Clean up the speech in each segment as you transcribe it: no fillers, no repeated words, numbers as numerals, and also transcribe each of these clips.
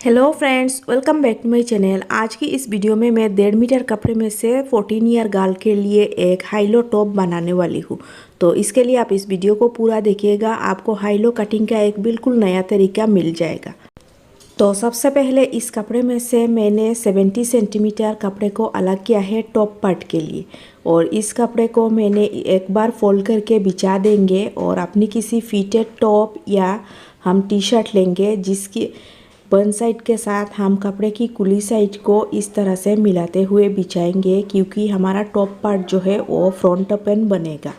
Hello friends, welcome back to my channel. आज की इस वीडियो में मैं 1.5 मीटर कपड़े में से 14 ईयर गर्ल के लिए एक हाईलो टॉप बनाने वाली हूँ। तो इसके लिए आप इस वीडियो को पूरा देखिएगा, आपको हाईलो कटिंग का एक बिल्कुल नया तरीका मिल जाएगा। तो सबसे पहले इस कपड़े में से मैंने 70 सेंटीमीटर कपड़े को अलग किया है टॉप पार्ट के लिए, और इस कपड़े को मैंने एक बार फोल्ड करके बिछा देंगे और अपनी किसी फिटेड टॉप या हम टी शर्ट लेंगे जिसकी वन साइड के साथ हम कपड़े की कुली साइड को इस तरह से मिलाते हुए बिछाएंगे, क्योंकि हमारा टॉप पार्ट जो है वो फ्रंट ओपन बनेगा।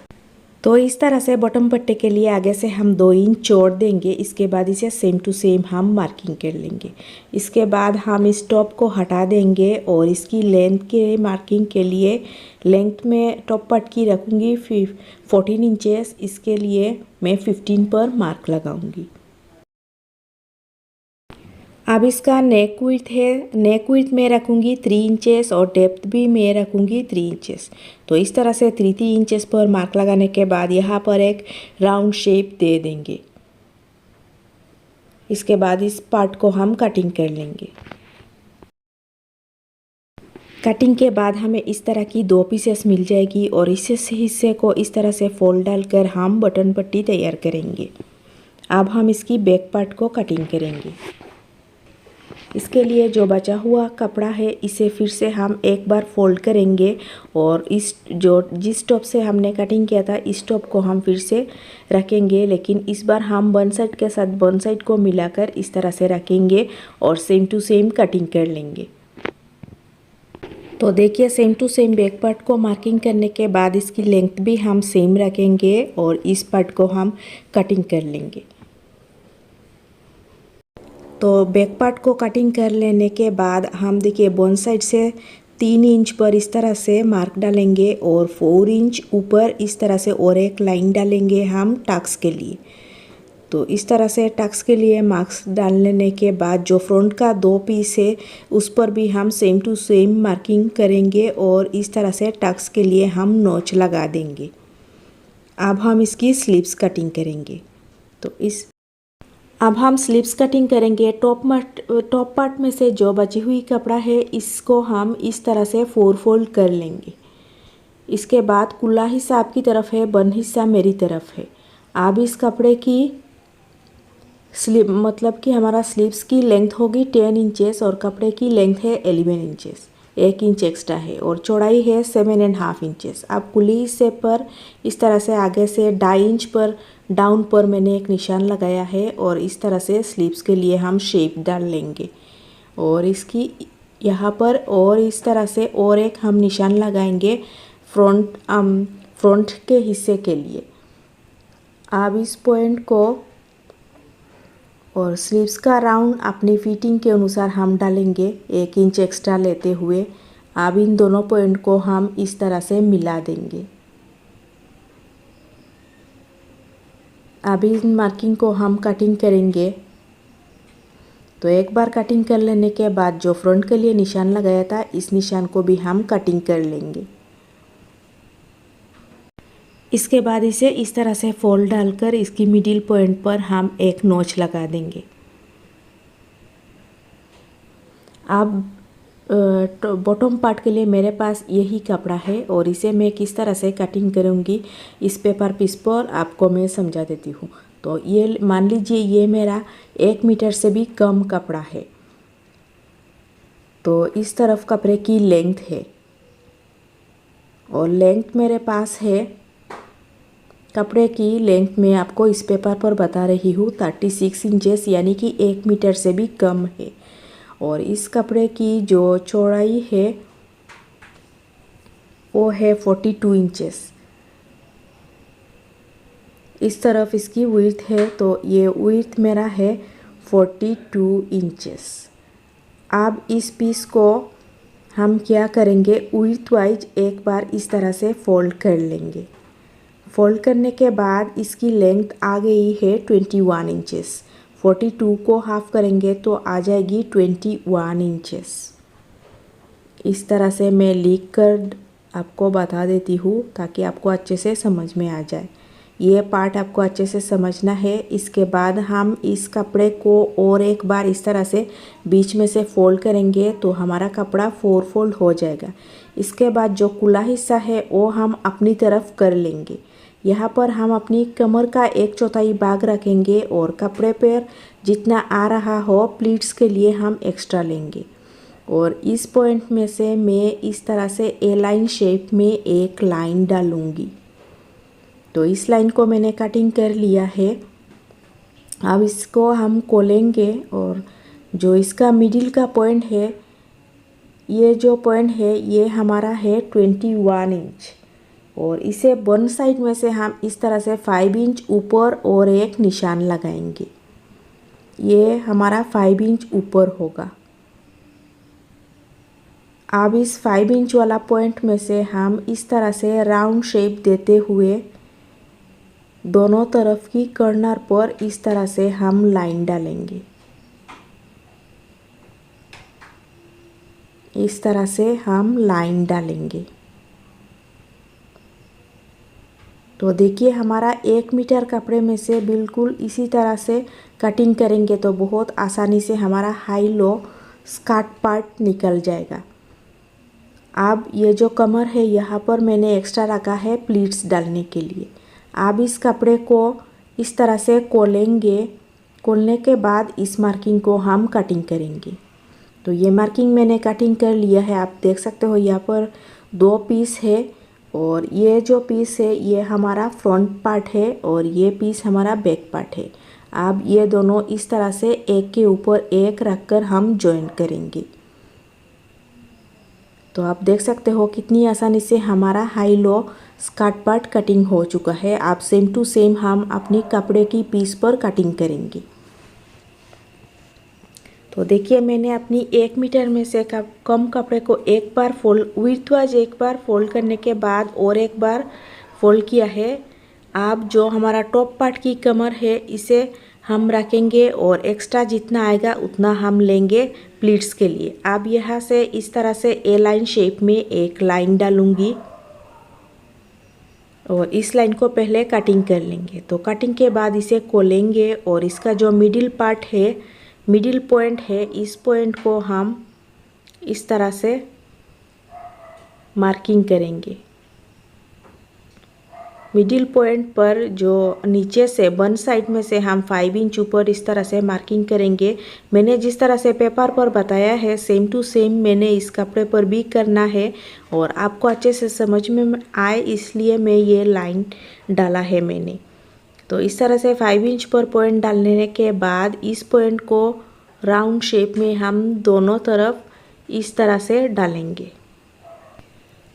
तो इस तरह से बॉटम पट्टे के लिए आगे से हम 2 इंच छोड़ देंगे। इसके बाद इसे सेम टू सेम हम मार्किंग कर लेंगे। इसके बाद हम इस टॉप को हटा देंगे और इसकी लेंथ के मार्किंग के लिए लेंथ में टॉप पार्ट की रखूँगी 14 इंचेस। इसके लिए मैं 15 पर मार्क लगाऊंगी। अब इसका नेक विड्थ है, नेक विड्थ में रखूँगी 3 इंचेस और डेप्थ भी मैं रखूँगी 3 इंचेस। तो इस तरह से 3 इंचेस पर मार्क लगाने के बाद यहाँ पर एक राउंड शेप दे देंगे। इसके बाद इस पार्ट को हम कटिंग कर लेंगे। कटिंग के बाद हमें इस तरह की 2 पीसेस मिल जाएगी और इस हिस्से को इस तरह से फोल्ड डालकर हम बटन पट्टी तैयार करेंगे। अब हम इसकी बैक पार्ट को कटिंग करेंगे। इसके लिए जो बचा हुआ कपड़ा है इसे फिर से हम एक बार फोल्ड करेंगे और जिस टॉप से हमने कटिंग किया था इस टॉप को हम फिर से रखेंगे, लेकिन इस बार हम वन साइड के साथ वन साइड को मिलाकर इस तरह से रखेंगे और सेम टू सेम कटिंग कर लेंगे। तो देखिए, same to same back part को मार्किंग करने के बाद इसकी लेंथ भी हम सेम रखेंगे और इस पार्ट को हम कटिंग कर लेंगे। तो बैक पार्ट को कटिंग कर लेने के बाद हम देखिए बोन साइड से 3 इंच पर इस तरह से मार्क डालेंगे और 4 इंच ऊपर इस तरह से और एक लाइन डालेंगे हम टक्स के लिए। तो इस तरह से टक्स के लिए मार्क्स डाल लेने के बाद जो फ्रंट का 2 पीस है उस पर भी हम सेम टू सेम मार्किंग करेंगे और इस तरह से टक्स के लिए हम नोच लगा देंगे। अब हम इसकी स्लीव्स कटिंग करेंगे। तो अब हम स्लीव्स कटिंग करेंगे। टॉप पार्ट में से जो बची हुई कपड़ा है इसको हम इस तरह से 4 फोल्ड कर लेंगे। इसके बाद कुल्ला हिस्सा आपकी तरफ है, बन हिस्सा मेरी तरफ है। अब इस कपड़े की स्लीव मतलब कि हमारा स्लीव्स की लेंथ होगी 10 इंचेस और कपड़े की लेंथ है 11 इंचेस, 1 इंच एक्स्ट्रा है और चौड़ाई है 7.5 इंचेस। अब कुली हिस्से पर इस तरह से आगे से 2.5 इंच पर डाउन पर मैंने एक निशान लगाया है और इस तरह से स्लीव्स के लिए हम शेप डाल लेंगे और इसकी यहाँ पर और इस तरह से और एक हम निशान लगाएंगे फ्रंट के हिस्से के लिए। अब इस पॉइंट को और स्लीव्स का राउंड अपनी फिटिंग के अनुसार हम डालेंगे 1 इंच एक्स्ट्रा लेते हुए। अब इन दोनों पॉइंट को हम इस तरह से मिला देंगे। अब इन मार्किंग को हम कटिंग करेंगे। तो एक बार कटिंग कर लेने के बाद जो फ्रंट के लिए निशान लगाया था इस निशान को भी हम कटिंग कर लेंगे। इसके बाद इसे इस तरह से फोल्ड डालकर इसकी मिडिल पॉइंट पर हम एक नोच लगा देंगे। अब बॉटम पार्ट के लिए मेरे पास यही कपड़ा है और इसे मैं किस तरह से कटिंग करूँगी इस पेपर पीस पर आपको मैं समझा देती हूँ। तो ये मान लीजिए ये मेरा 1 मीटर से भी कम कपड़ा है। तो इस तरफ कपड़े की लेंथ है और लेंथ मेरे पास है, कपड़े की लेंथ मैं आपको इस पेपर पर बता रही हूँ 36 इंचेस, यानी कि 1 मीटर से भी कम है। और इस कपड़े की जो चौड़ाई है वो है 42 इंचेस। इस तरफ इसकी विड्थ है, तो ये विड्थ मेरा है 42 इंचेस। अब इस पीस को हम क्या करेंगे, विड्थ वाइज एक बार इस तरह से फोल्ड कर लेंगे। फोल्ड करने के बाद इसकी लेंथ आ गई है 21 इंचेस। 42 को हाफ करेंगे तो आ जाएगी 21 इंचेस। इस तरह से मैं लिख कर आपको बता देती हूँ ताकि आपको अच्छे से समझ में आ जाए। ये पार्ट आपको अच्छे से समझना है। इसके बाद हम इस कपड़े को और एक बार इस तरह से बीच में से फोल्ड करेंगे तो हमारा कपड़ा 4 फोल्ड हो जाएगा। इसके बाद जो खुला हिस्सा है वो हम अपनी तरफ कर लेंगे। यहाँ पर हम अपनी कमर का 1/4 भाग रखेंगे और कपड़े पर जितना आ रहा हो प्लीट्स के लिए हम एक्स्ट्रा लेंगे। और इस पॉइंट में से मैं इस तरह से ए लाइन शेप में एक लाइन डालूँगी। तो इस लाइन को मैंने कटिंग कर लिया है। अब इसको हम खोलेंगे और जो इसका मिडिल का पॉइंट है, ये जो पॉइंट है ये हमारा है 21 इंच और इसे वन साइड में से हम इस तरह से 5 इंच ऊपर और एक निशान लगाएंगे। ये हमारा 5 इंच ऊपर होगा। अब इस 5 इंच वाला पॉइंट में से हम इस तरह से राउंड शेप देते हुए दोनों तरफ की कॉर्नर पर इस तरह से हम लाइन डालेंगे। इस तरह से हम लाइन डालेंगे। तो देखिए हमारा 1 मीटर कपड़े में से बिल्कुल इसी तरह से कटिंग करेंगे तो बहुत आसानी से हमारा हाई लो स्कर्ट पार्ट निकल जाएगा। अब ये जो कमर है यहाँ पर मैंने एक्स्ट्रा रखा है प्लीट्स डालने के लिए। अब इस कपड़े को इस तरह से खोलेंगे। खोलने के बाद इस मार्किंग को हम कटिंग करेंगे। तो ये मार्किंग मैंने कटिंग कर लिया है। आप देख सकते हो यहाँ पर 2 पीस है और ये जो पीस है ये हमारा फ्रंट पार्ट है और ये पीस हमारा बैक पार्ट है। अब ये दोनों इस तरह से एक के ऊपर एक रखकर हम जॉइन करेंगे। तो आप देख सकते हो कितनी आसानी से हमारा high low skirt part cutting हो चुका है। आप सेम टू सेम हम अपनी कपड़े की पीस पर कटिंग करेंगे। तो देखिए मैंने अपनी 1 मीटर में से कम कपड़े को एक बार फोल्ड विड्थ वाइज एक बार फोल्ड करने के बाद और एक बार फोल्ड किया है। अब जो हमारा टॉप पार्ट की कमर है इसे हम रखेंगे और एक्स्ट्रा जितना आएगा उतना हम लेंगे प्लीट्स के लिए। अब यहाँ से इस तरह से ए लाइन शेप में एक लाइन डालूंगी और इस लाइन को पहले कटिंग कर लेंगे। तो कटिंग के बाद इसे खोलेंगे और इसका जो मिडिल पार्ट है, मिडिल पॉइंट है, इस पॉइंट को हम इस तरह से मार्किंग करेंगे। मिडिल पॉइंट पर जो नीचे से वन साइड में से हम 5 इंच ऊपर इस तरह से मार्किंग करेंगे। मैंने जिस तरह से पेपर पर बताया है सेम टू सेम मैंने इस कपड़े पर भी करना है और आपको अच्छे से समझ में आए इसलिए मैं ये लाइन डाला है मैंने। तो इस तरह से 5 इंच पर पॉइंट डालने के बाद इस पॉइंट को राउंड शेप में हम दोनों तरफ इस तरह से डालेंगे।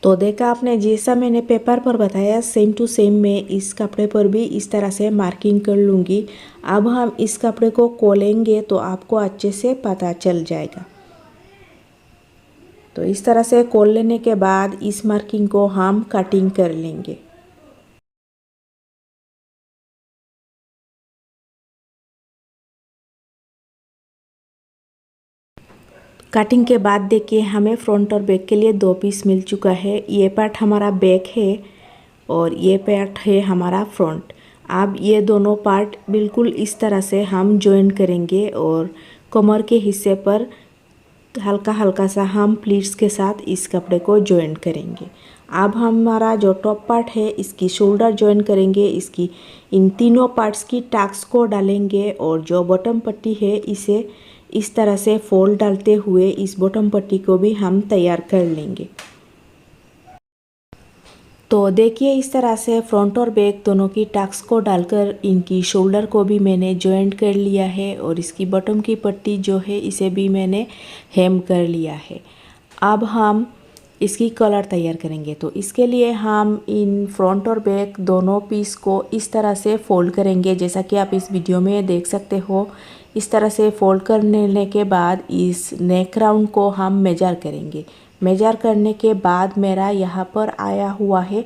तो देखा आपने जैसा मैंने पेपर पर बताया सेम टू सेम मैं इस कपड़े पर भी इस तरह से मार्किंग कर लूँगी। अब हम इस कपड़े को खोलेंगे तो आपको अच्छे से पता चल जाएगा। तो इस तरह से खोल लेने के बाद इस मार्किंग को हम कटिंग कर लेंगे। कटिंग के बाद देखिए हमें फ्रंट और बैक के लिए 2 पीस मिल चुका है। ये पार्ट हमारा बैक है और ये पार्ट है हमारा फ्रंट। अब ये दोनों पार्ट बिल्कुल इस तरह से हम जॉइन करेंगे और कमर के हिस्से पर हल्का हल्का सा हम प्लीट्स के साथ इस कपड़े को जॉइन करेंगे। अब हमारा जो टॉप पार्ट है इसकी शोल्डर जॉइन करेंगे। इसकी इन तीनों पार्ट्स की टक्स को डालेंगे और जो बॉटम पट्टी है इसे इस तरह से फोल्ड डालते हुए इस बॉटम पट्टी को भी हम तैयार कर लेंगे। तो देखिए इस तरह से फ्रंट और बैक दोनों की टक्स को डालकर इनकी शोल्डर को भी मैंने जॉइंट कर लिया है और इसकी बॉटम की पट्टी जो है इसे भी मैंने हेम कर लिया है। अब हम इसकी कलर तैयार करेंगे। तो इसके लिए हम इन फ्रंट और बैक दोनों पीस को इस तरह से फोल्ड करेंगे जैसा कि आप इस वीडियो में देख सकते हो। इस तरह से फोल्ड करने के बाद इस नेक राउंड को हम मेजर करेंगे। मेजर करने के बाद मेरा यहाँ पर आया हुआ है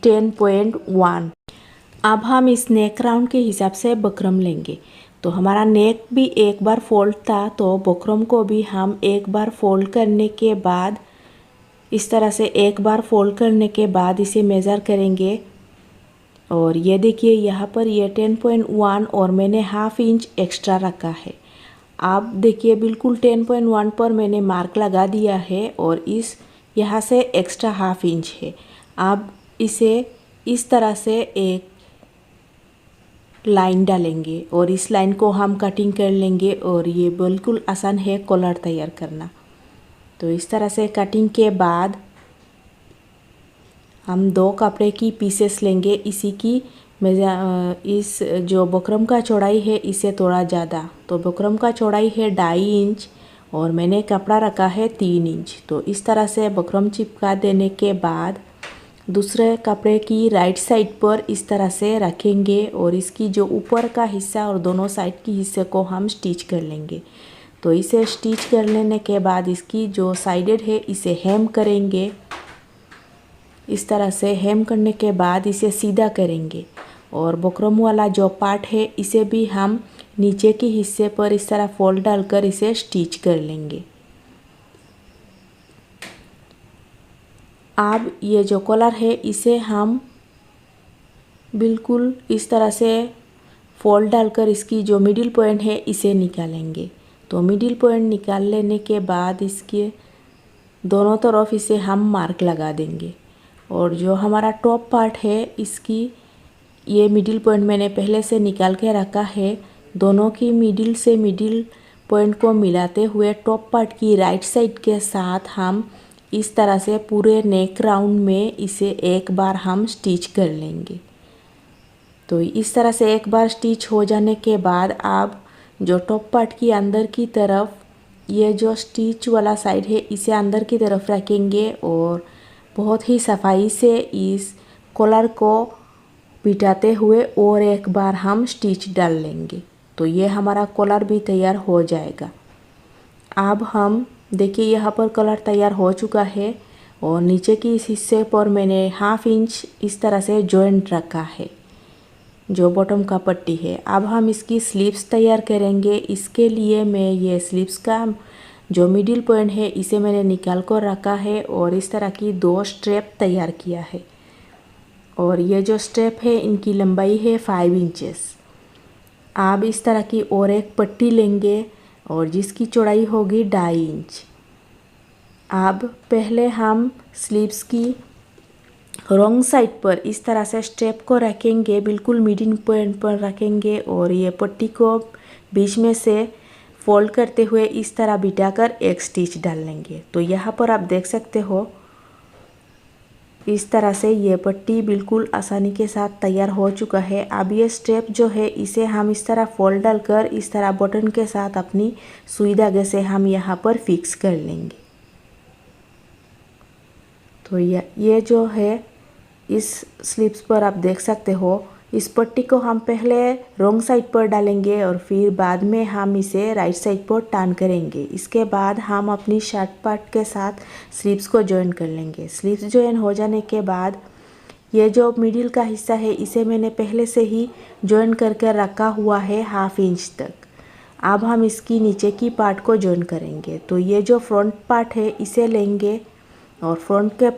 10.1। अब हम इस नेक राउंड के हिसाब से बकरम लेंगे। तो हमारा नेक भी एक बार फोल्ड था तो बकरम को भी हम एक बार फोल्ड करने के बाद इस तरह से एक बार फोल्ड करने के बाद इसे मेज़र करेंगे और ये देखिए यहाँ पर ये 10.1 और मैंने हाफ इंच एक्स्ट्रा रखा है। आप देखिए बिल्कुल 10.1 पर मैंने मार्क लगा दिया है और इस यहाँ से एक्स्ट्रा हाफ इंच है। आप इसे इस तरह से एक लाइन डालेंगे और इस लाइन को हम कटिंग कर लेंगे और ये बिल्कुल आसान है कॉलर तैयार करना। तो इस तरह से कटिंग के बाद हम 2 कपड़े की पीसेस लेंगे। इसी की इस जो बुकरम का चौड़ाई है इसे थोड़ा ज़्यादा, तो बुकरम का चौड़ाई है 2.5 इंच और मैंने कपड़ा रखा है 3 इंच। तो इस तरह से बुकरम चिपका देने के बाद दूसरे कपड़े की राइट साइड पर इस तरह से रखेंगे और इसकी जो ऊपर का हिस्सा और दोनों साइड की हिस्से को हम स्टिच कर लेंगे। तो इसे स्टिच कर लेने के बाद इसकी जो साइडेड है इसे हेम करेंगे। इस तरह से हेम करने के बाद इसे सीधा करेंगे और बुकरम वाला जो पार्ट है इसे भी हम नीचे के हिस्से पर इस तरह फोल्ड डालकर इसे स्टिच कर लेंगे। अब ये जो कॉलर है इसे हम बिल्कुल इस तरह से फोल्ड डालकर इसकी जो मिडिल पॉइंट है इसे निकालेंगे। तो मिडिल पॉइंट निकाल लेने के बाद इसके दोनों तरफ इसे हम मार्क लगा देंगे और जो हमारा टॉप पार्ट है इसकी ये मिडिल पॉइंट मैंने पहले से निकाल के रखा है। दोनों की मिडिल से मिडिल पॉइंट को मिलाते हुए टॉप पार्ट की राइट साइड के साथ हम इस तरह से पूरे नेक राउंड में इसे एक बार हम स्टिच कर लेंगे। तो इस तरह से एक बार स्टिच हो जाने के बाद आप जो टॉप पार्ट की अंदर की तरफ ये जो स्टिच वाला साइड है इसे अंदर की तरफ रखेंगे और बहुत ही सफाई से इस कॉलर को बिठाते हुए और एक बार हम स्टिच डाल लेंगे। तो ये हमारा कॉलर भी तैयार हो जाएगा। अब हम देखिए यहाँ पर कॉलर तैयार हो चुका है और नीचे की इस हिस्से पर मैंने हाफ इंच इस तरह से जॉइंट रखा है जो बॉटम का पट्टी है। अब हम इसकी स्लीव्स तैयार करेंगे। इसके लिए मैं ये स्लीव्स का जो मिडिल पॉइंट है इसे मैंने निकाल कर रखा है और इस तरह की 2 स्ट्रैप तैयार किया है और ये जो स्ट्रैप है इनकी लंबाई है 5 इंचेस। आप इस तरह की और एक पट्टी लेंगे और जिसकी चौड़ाई होगी 2.5 इंच। अब पहले हम स्लीव्स की रॉन्ग साइड पर इस तरह से स्ट्रैप को रखेंगे, बिल्कुल मिडिल पॉइंट पर रखेंगे और ये पट्टी को बीच में से फोल्ड करते हुए इस तरह बिठाकर एक स्टिच डाल लेंगे। तो यहाँ पर आप देख सकते हो इस तरह से ये पट्टी बिल्कुल आसानी के साथ तैयार हो चुका है। अब ये स्ट्रैप जो है इसे हम इस तरह फोल्ड डालकर इस तरह बटन के साथ अपनी सुई धागे से हम यहाँ पर फिक्स कर लेंगे। तो ये जो है इस स्लीव्स पर आप देख सकते हो इस पट्टी को हम पहले रॉन्ग साइड पर डालेंगे और फिर बाद में हम इसे राइट साइड पर टर्न करेंगे। इसके बाद हम अपनी शर्ट पार्ट के साथ स्लीव्स को जॉइन कर लेंगे। स्लीव्स जॉइन हो जाने के बाद ये जो मिडिल का हिस्सा है इसे मैंने पहले से ही जॉइन करके रखा हुआ है हाफ इंच तक। अब हम इसकी नीचे की पार्ट को जॉइन करेंगे। तो ये जो फ्रंट पार्ट है इसे लेंगे और फ्रंट के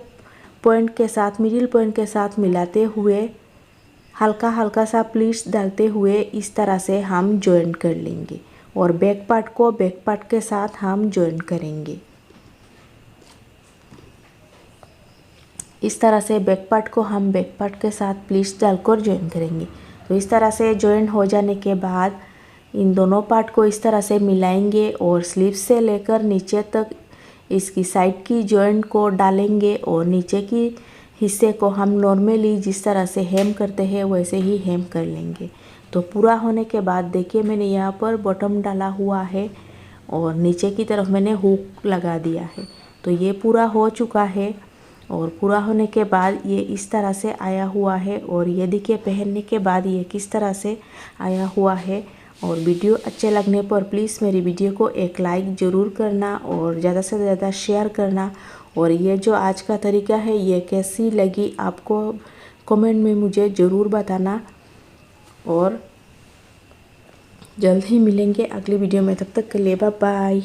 पॉइंट के साथ मिडिल पॉइंट के साथ मिलाते हुए हल्का हल्का सा प्लीट्स डालते हुए इस तरह से हम जॉइन कर लेंगे और बैक पार्ट को बैक पार्ट के साथ हम जॉइन करेंगे। इस तरह से बैक पार्ट को हम बैक पार्ट के साथ प्लीट्स डालकर जॉइन करेंगे। तो इस तरह से जॉइन हो जाने के बाद इन दोनों पार्ट को इस तरह से मिलाएंगे और स्लीव्स से लेकर नीचे तक इसकी साइड की जॉइंट को डालेंगे और नीचे की हिस्से को हम नॉर्मली जिस तरह से हेम करते हैं वैसे ही हेम कर लेंगे। तो पूरा होने के बाद देखिए मैंने यहाँ पर बॉटम डाला हुआ है और नीचे की तरफ मैंने हुक लगा दिया है। तो ये पूरा हो चुका है और पूरा होने के बाद ये इस तरह से आया हुआ है और ये देखिए पहनने के बाद ये किस तरह से आया हुआ है। और वीडियो अच्छे लगने पर प्लीज़ मेरी वीडियो को एक लाइक ज़रूर करना और ज़्यादा से ज़्यादा शेयर करना। और ये जो आज का तरीका है ये कैसी लगी आपको कमेंट में मुझे ज़रूर बताना और जल्द ही मिलेंगे अगली वीडियो में। तब तक के लिए बाय बाय।